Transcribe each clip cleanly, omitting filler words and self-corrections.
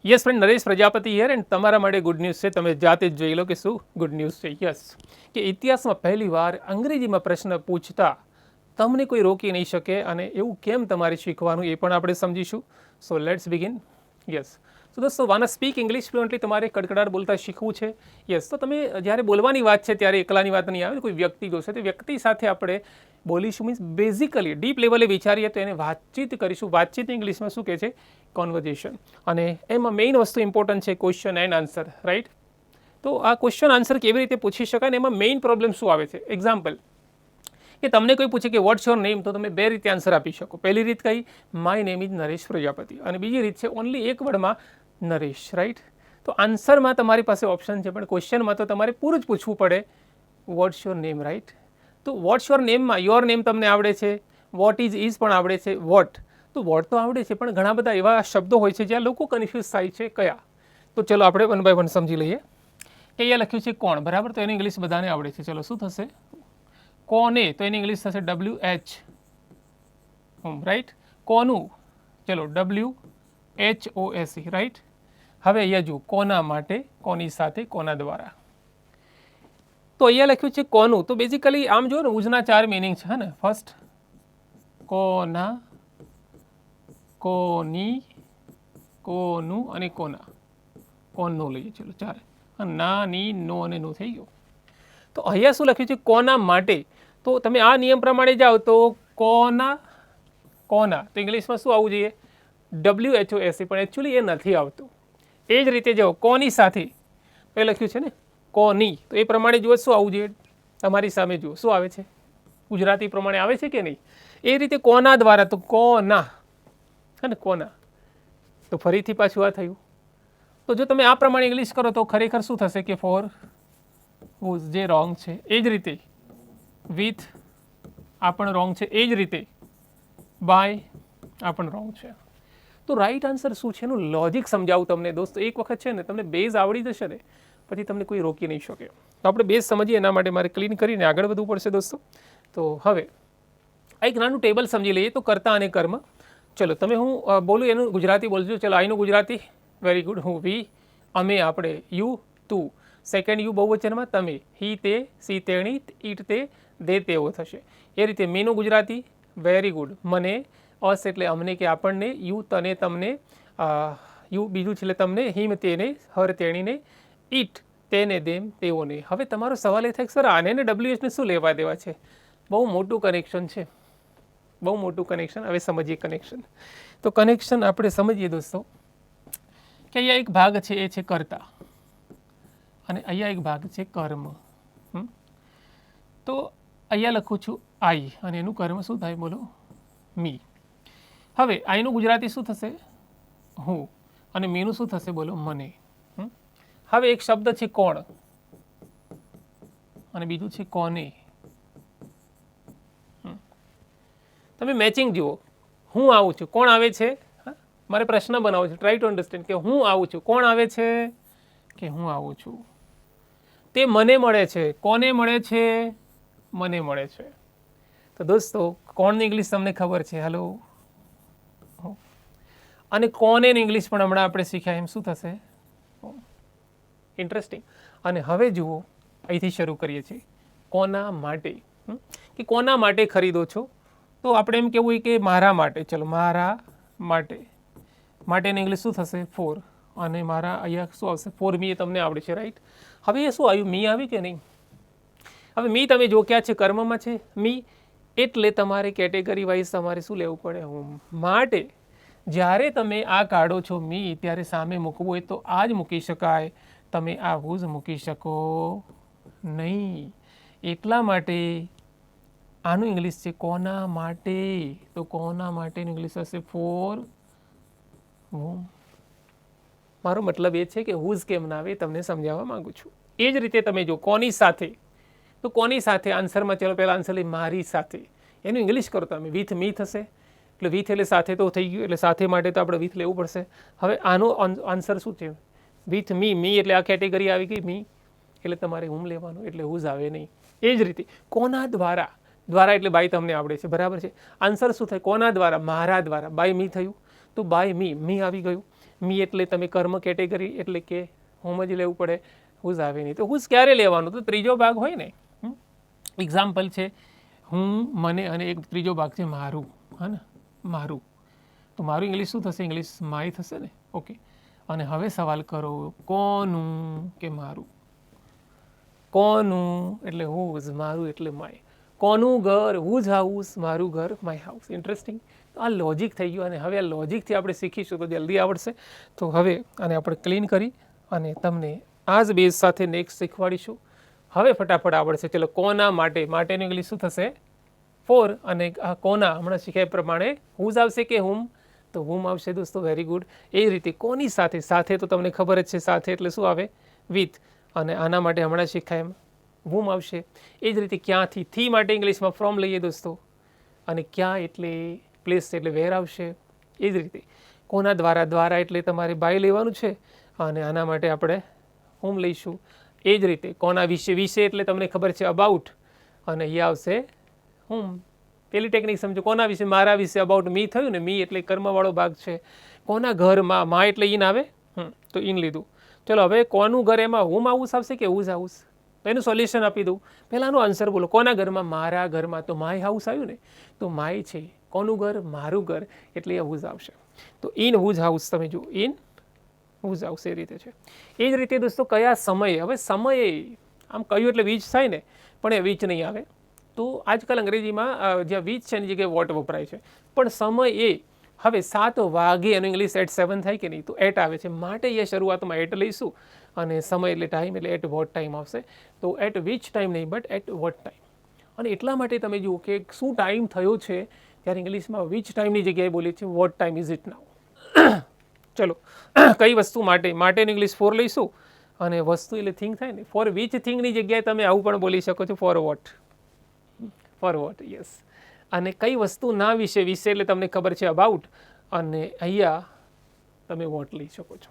Yes friend, Naresh Prajapati here and તમારા માટે good news છે. તમે જાતે જ જોઈ લો કે શું ગુડ ન્યૂઝ છે. યસ, કે ઇતિહાસમાં પહેલી વાર અંગ્રેજીમાં પ્રશ્ન પૂછતા તમને કોઈ રોકી નહીં શકે, અને એવું કેમ તમારે શીખવાનું એ પણ આપણે સમજીશું. So let's begin. યસ, તો દોસ્તો, વાના સ્પીક ઇંગ્લિશ ફ્લુઅન્ટલી તમારે કડકડાટ બોલતા શીખવું છે. યસ, તો તમે જ્યારે બોલવાની વાત છે ત્યારે એકલાની વાત નહીં આવે, કોઈ વ્યક્તિ જોશે તે વ્યક્તિ સાથે આપણે બોલીશું. મીન્સ બેઝિકલી ડીપ લેવલે વિચારીએ તો એને વાતચીત કરીશું. વાતચીત ઇંગ્લિશમાં શું કહે છે? કોન્વર્ઝેશન. અને એમાં મેઇન વસ્તુ ઇમ્પોર્ટન્ટ છે ક્વેશ્ચન એન્ડ આન્સર, રાઈટ? તો આ ક્વેશ્ચન આન્સર કેવી રીતે પૂછી શકાય ને એમાં મેઇન પ્રોબ્લેમ શું આવે છે? એક્ઝામ્પલ કે તમને કોઈ પૂછે કે વોટ્સ યોર નેમ, તો તમે બે રીતે આન્સર આપી શકો. પહેલી રીત કઈ? My name is Naresh Prajapati. અને બીજી રીત છે ઓનલી એક વર્ડમાં નરેશ, રાઈટ? તો આન્સરમાં તમારી પાસે ઓપ્શન છે, પણ ક્વેશ્ચનમાં તો તમારે પૂરું જ પૂછવું પડે, વોટ્સ યોર નેમ, રાઈટ? તો વોટ્સ યોર નેમમાં યોર નેમ તમને આવડે છે, વોટ ઇઝ પણ આવડે છે, વોટ તો આવડે છે, પણ ઘણા બધા એવા શબ્દો હોય છે જ્યાં લોકો કન્ફ્યુઝ થાય છે. કયા? તો ચલો આપણે વન બાય વન સમજી લઈએ. કે અહીંયા લખ્યું છે કોણ, બરાબર? તો એની ઇંગ્લિશ બધાને આવડે છે. ચલો, શું થશે? કોને, તો એની ઇંગ્લિશ થશે WH, રાઈટ? કોનું, ચલો WHOSE, રાઈટ? હવે અહીંયા જુઓ, કોના માટે, કોની સાથે, કોના દ્વારા. તો અહીંયા લખ્યું છે કોનું, તો બેઝિકલી આમ જો ને, ઉજના 4 મિનિંગ છે ને. ફર્સ્ટ કોના, કોની, કોનું અને કોના. કોનનું લઈએ, ચલો 4. ના, ની, નો અને નું થઈ ગયું. તો અહીંયા શું લખ્યું છે? કોના માટે. તો તમે આ નિયમ પ્રમાણે જાઓ તો કોના, તો ઇંગ્લિશમાં શું આવવું જોઈએ? WHOSE, પણ એકચ્યુઅલી એ નથી આવતું. એ જ રીતે જાઓ કોની સાથે, તો એ લખ્યું છે ને કોની, તો એ પ્રમાણે જુઓ શું આવવું જોઈએ? તમારી સામે જુઓ શું આવે છે? ગુજરાતી પ્રમાણે આવે છે કે નહીં? એ રીતે કોના દ્વારા, તો કોના, હે ને, કોના. તો ફરીથી પાછું આ થયું. તો જો તમે આ પ્રમાણે ઇંગ્લિશ કરો તો ખરેખર શું થશે? કે ફોર હુઝ, જે રોંગ છે. એ જ રીતે વિથ, આ પણ રોંગ છે. એ જ રીતે બાય, આ પણ રોંગ છે. તો રાઈટ આન્સર શું છે એનું લોજિક સમજાવું તમને દોસ્તો. એક વખત છે ને તમને બેઝ આવડી જશે ને, પછી તમને કોઈ રોકી નહીં શકે. તો આપણે બેઝ સમજીએ, એના માટે મારે ક્લીન કરીને આગળ વધવું પડશે દોસ્તો. તો હવે આ એક નાનું ટેબલ સમજી લઈએ. તો કર્તા અને કર્મ. ચલો, તમે હું બોલું એનું ગુજરાતી બોલજો. ચલો, આઈનું ગુજરાતી. Very good. હું, વી, અમે, આપણે, યુ, તું. સેકન્ડ યુ બહુવચનમાં તમે, હી, તે, સી, તેણી, ઈટ, તે, દે, તેઓ થશે. એ રીતે મેનું ગુજરાતી. Very good. મને, અસ એટલે અમને કે આપણને, યુ તને તમને, યુ બીજું છે એટલે તમને, હિમ તેને, હર તેણીને, ઈટ તેને, દેમ તેઓને. હવે તમારો સવાલ એ થાય કે સર આને ને WH ને શું લેવા દેવા છે? બહુ મોટું કનેક્શન છે, બહુ મોટું કનેક્શન. હવે સમજીએ કનેક્શન. તો કનેક્શન આપણે સમજીએ દોસ્તો, કે અહીંયા એક ભાગ છે એ છે કર્તા, અને અહીંયા એક ભાગ છે કર્મ. તો અહીંયા લખું છું આઈ, અને એનું કર્મ શું થાય? બોલો, મી. હવે આઈનું ગુજરાતી શું થશે? હું. અને મીનું શું થશે? બોલો, મને. હવે એક શબ્દ છે કોણ, અને બીજું છે કોને. તમે મેચિંગ જુઓ. હું આવું છું, કોણ આવે છે? મારે પ્રશ્ન બનાવો છે. ટ્રાય ટુ અન્ડરસ્ટેન્ડ કે હું આવું છું, કોણ આવે છે? કે હું આવું છું. તે મને મળે છે, કોને મળે છે? મને મળે છે. તો દોસ્તો, કોણની ઇંગ્લિશ તમને ખબર છે? હેલો. અને કોને ઇંગ્લિશ પણ હમણાં આપણે શીખ્યા, એમ શું થશે? ઇન્ટરેસ્ટિંગ. અને હવે જુઓ, અહીંથી શરૂ કરીએ છીએ. કોના માટે, કે કોના માટે ખરીદો છો? તો આપણે એમ કહેવું કે મારા માટે. ચલો, મારા માટે. માટેની ઇંગ્લિશ શું થશે? ફોર. અને મારા અહીંયા શું આવશે? For me. એ તમને આવડે છે, રાઈટ? હવે એ શું આવ્યું? મી આવી કે નહીં? હવે મી તમે જો ક્યાં છે? કર્મમાં છે મી. એટલે તમારે કેટેગરી વાઇઝ તમારે શું લેવું પડે? હું. માટે જ્યારે તમે આ કાઢો છો મી, ત્યારે સામે મૂકવું હોય તો આ જ મૂકી શકાય. તમે આવું જ મૂકી શકો નહીં. એટલા માટે આનું ઇંગ્લિશ છે કોના માટે. તો કોના માટેનું ઇંગ્લિશ હશે ફોર હુમ. મારો મતલબ એ છે કે હુઝ કેમ ના આવે તમને સમજાવવા માંગુ છું. એ જ રીતે તમે જો કોની સાથે, તો કોની સાથે આન્સરમાં, ચલો પહેલાં આન્સર લઈ મારી સાથે. એનું ઇંગ્લિશ કરો તમે, વિથ મી થશે. એટલે વિથ એટલે સાથે તો થઈ ગયું, એટલે સાથે માટે તો આપણે વિથ લેવું પડશે. હવે આનો આન્સર શું છે? With me. મી એટલે આ કેટેગરી આવી ગઈ મી, એટલે તમારે હુમ લેવાનું, એટલે હુઝ આવે નહીં. એ જ રીતે કોના દ્વારા, દ્વારા એટલે બાય તમને આવડે છે, બરાબર છે. આન્સર શું થાય? કોના દ્વારા? મારા દ્વારા. બાય મી થયું, તો બાય મી, મી આવી ગયું. મી એટલે તમે કર્મ કેટેગરી એટલે કે હોમ જ લેવું પડે, હુઝ આવે નહીં. તો હુઝ ક્યારે લેવાનું? તો ત્રીજો ભાગ હોય ને. એક્ઝામ્પલ છે હું, મને અને એક ત્રીજો ભાગ છે મારું. હા ને, મારું. તો મારું ઇંગ્લિશ શું થશે? ઇંગ્લિશ માય થશે ને. ઓકે. અને હવે સવાલ કરો કોનું કે મારું. કોનું એટલે હુઝ, મારું એટલે માય. કોનું ઘર? હુઝ હાઉસ, મારું ઘર માય હાઉસ. ઇન્ટરેસ્ટિંગ. તો આ લોજિક થઈ ગયું અને હવે આ લોજિકથી આપણે શીખીશું તો જલ્દી આવડશે. તો હવે આને આપણે ક્લીન કરી અને તમને આ જ બેઝ સાથે નેક્સ્ટ શીખવાડીશું. હવે ફટાફટ આવડશે. ચલો, કોના માટે, માટેનું ઇંગ્લિશ શું થશે? ફોર. અને આ કોના હમણાં શીખ્યા પ્રમાણે હુઝ આવશે કે હુમ? તો હુમ આવશે દોસ્તો. Very good. એ રીતે કોની સાથે? સાથે તો તમને ખબર જ છે, સાથે એટલે શું આવે? વિથ. અને આના માટે હમણાં શીખાય એમ હુમ આવશે. એ જ રીતે ક્યાંથી? થી માટે ઇંગ્લિશમાં ફ્રોમ લઈએ દોસ્તો. અને ક્યાં એટલે પ્લેસ એટલે વેર આવશે. એ જ રીતે કોના દ્વારા? દ્વારા એટલે તમારે બાય લેવાનું છે અને આના માટે આપણે હુમ લઈશું. એ જ રીતે કોના વિશે? વિશે એટલે તમને ખબર છે અબાઉટ અને અહીંયા આવશે હુમ. પેલી ટેકનિક સમજો. કોના વિશે? મારા વિશે. અબાઉટ મી થયું ને. મી એટલે કર્મવાળો ભાગ છે. કોના ઘરમાં? માં એટલે ઇન આવે. તો ઇન લીધું. ચલો, હવે કોનું ઘર એમાં હુમ હાઉસ આવશે કે હુઝ હાઉસ? તો એનું સોલ્યુશન આપી દઉં. પહેલાંનો આન્સર બોલો. કોના ઘરમાં? મારા ઘરમાં. તો માય હાઉસ આવ્યું ને. તો માય છે. કોનું ઘર? મારું ઘર. એટલે એ હુઝ આવશે. તો ઇન હુઝ હાઉસ તમે જુઓ. ઇન હુઝ હાઉસ એ રીતે છે. એ જ રીતે દોસ્તો કયા સમયે? હવે સમયે આમ કહ્યું એટલે વીચ થાય ને, પણ એ વીચ નહીં આવે. તો આજકાલ અંગ્રેજીમાં જ્યાં વીચ છે એની જગ્યાએ વોટ વપરાય છે. પણ સમયે હવે 7 વાગે એનું ઇંગ્લિશ એટ 7 થાય કે નહીં? તો એટ આવે છે. માટે એ શરૂઆતમાં એટ લઈશું અને સમય એટલે ટાઈમ એટલે એટ વોટ ટાઈમ આવશે. તો એટ વિચ ટાઈમ નહીં, બટ એટ વોટ ટાઈમ. અને એટલા માટે તમે જુઓ કે શું ટાઈમ થયો છે ત્યારે ઇંગ્લિશમાં વિચ ટાઈમની જગ્યાએ બોલીએ છીએ વોટ ટાઈમ ઇઝ ઇટ નાઉ. ચલો, કઈ વસ્તુ માટે? માટેનું ઇંગ્લિશ ફોર લઈશું અને વસ્તુ એટલે થિંગ થાય ને. ફોર વિચ થિંગની જગ્યાએ તમે આવું પણ બોલી શકો છો, for what. For what, yes. અને કઈ વસ્તુ ના વિશે? વિશે એટલે તમને ખબર છે અબાઉટ અને અહીંયા તમે વોટ લઈ શકો છો.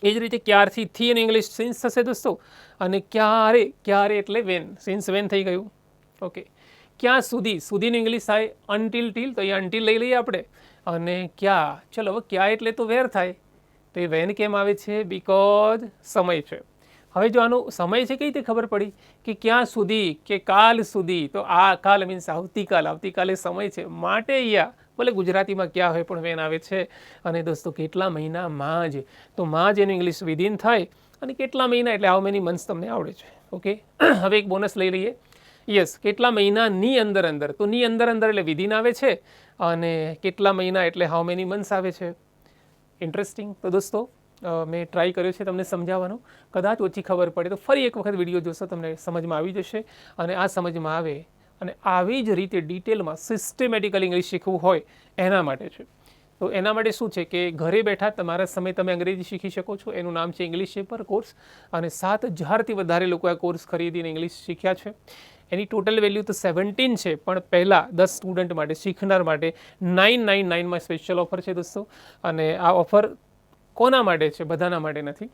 એ જ રીતે ક્યારથી? થી એનું ઇંગ્લિશ સિન્સ થશે દોસ્તો. અને ક્યારે? ક્યારે એટલે વેન. સિન્સ વેન થઈ ગયું. ઓકે. ક્યાં સુધી? સુધીનું ઇંગ્લિશ થાય અનટિલ ટીલ. તો અહીંયા અનટિલ લઈ લઈએ આપણે. અને ક્યાં? ચલો, હવે ક્યાં એટલે તો વેર થાય. તો એ વેન કેમ આવે છે? બિકોઝ સમય છે. હવે જો આનો સમય છે કઈ રીતે ખબર પડી કે ક્યાં સુધી કે કાલ સુધી? તો આ કાલ મીન્સ આવતીકાલ. આવતીકાલે સમય છે. માટે અહીંયા ભલે ગુજરાતીમાં ક્યાં હોય પણ વેન આવે છે. અને દોસ્તો કેટલા મહિનામાં જ? તો માં જ એનું ઇંગ્લિશ વિધિન થાય. અને કેટલા મહિના એટલે હાઉ મેની મંથ્સ તમને આવડે છે. ઓકે. હવે એક બોનસ લઈ લઈએ. યસ, કેટલા મહિનાની અંદર અંદર. તો ની અંદર અંદર એટલે વિધિન આવે છે અને કેટલા મહિના એટલે હાઉ મેની મંથ્સ આવે છે. ઇન્ટરેસ્ટિંગ. તો દોસ્તો મેં ટ્રાય કર્યો છે તમને સમજાવવાનો. કદાચ ઓછી ખબર પડે તો ફરી એક વખત વિડીયો જોશો તમને સમજમાં આવી જશે. અને આ સમજમાં આવે અને આવી જ રીતે ડિટેલમાં સિસ્ટમેટિકલી ઇંગ્લિશ શીખવું હોય એના માટે છે. તો એના માટે શું છે કે ઘરે બેઠા તમારા સમય તમે અંગ્રેજી શીખી શકો છો. એનું નામ છે ઇંગ્લિશ શેપર કોર્સ અને 7000થી વધારે લોકો આ કોર્સ ખરીદીને ઇંગ્લિશ શીખ્યા છે. એની ટોટલ વેલ્યુ તો 17 છે, પણ પહેલાં 10 સ્ટુડન્ટ માટે, શીખનાર માટે 999માં સ્પેશિયલ ઓફર છે દોસ્તો. અને આ ઓફર કોના માટે છે? બધાના માટે નથી.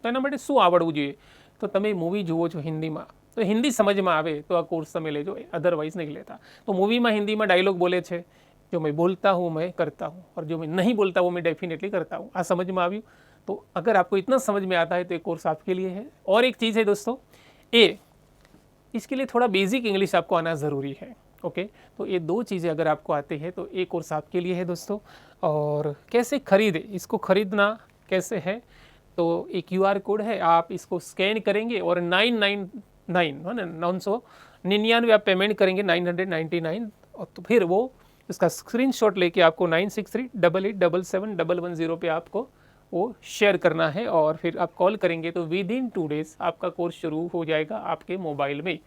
તો એના માટે શું આવડવું જોઈએ? તો તમે મૂવી જુઓ છો હિન્દીમાં, તો હિન્દી સમજમાં આવે તો આ કોર્સ તમે લેજો, અદરવાઇઝ નહીં લેતા. તો મૂવીમાં હિન્દીમાં ડાયલોગ બોલે છે, जो मैं बोलता हूँ मैं करता हूँ और जो मैं नहीं बोलता वो मैं डेफिनेटली करता हूँ. आ समझ में આવ્યું? तो अगर आपको इतना समझ में आता है तो ये कोर्स आपके लिए है. और एक चीज़ है दोस्तों, इसके लिए थोड़ा बेसिक इंग्लिश आपको आना ज़रूरी है. ओके. तो ये 2 चीज़ें अगर आपको आते हैं तो ये कोर्स आपके लिए है दोस्तों. और कैसे खरीदे, इसको खरीदना कैसे है? तो एक QR कोड है, आप इसको स्कैन करेंगे और 999 आप पेमेंट करेंगे 999. और तो फिर वो उसका स्क्रीनशॉट लेके आपको 9638877110 पे आपको वो शेयर करना है. और फिर आप कॉल करेंगे तो विदिन 2 डेज़ आपका कोर्स शुरू हो जाएगा आपके मोबाइल में.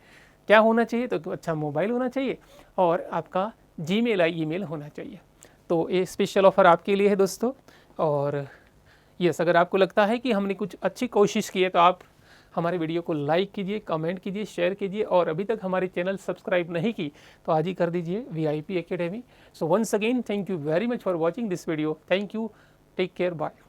क्या होना चाहिए? तो अच्छा मोबाइल होना चाहिए और आपका जीमेल ईमेल होना चाहिए. तो ये स्पेशल ऑफ़र आपके लिए है दोस्तों. और यस, अगर आपको लगता है कि हमने कुछ अच्छी कोशिश की है तो आप हमारे वीडियो को लाइक कीजिए, कमेंट कीजिए, शेयर कीजिए. और अभी तक हमारे चैनल सब्सक्राइब नहीं की तो आज ही कर दीजिए VIP academy. So once again thank you very much for watching this video. Thank you. Take care. Bye.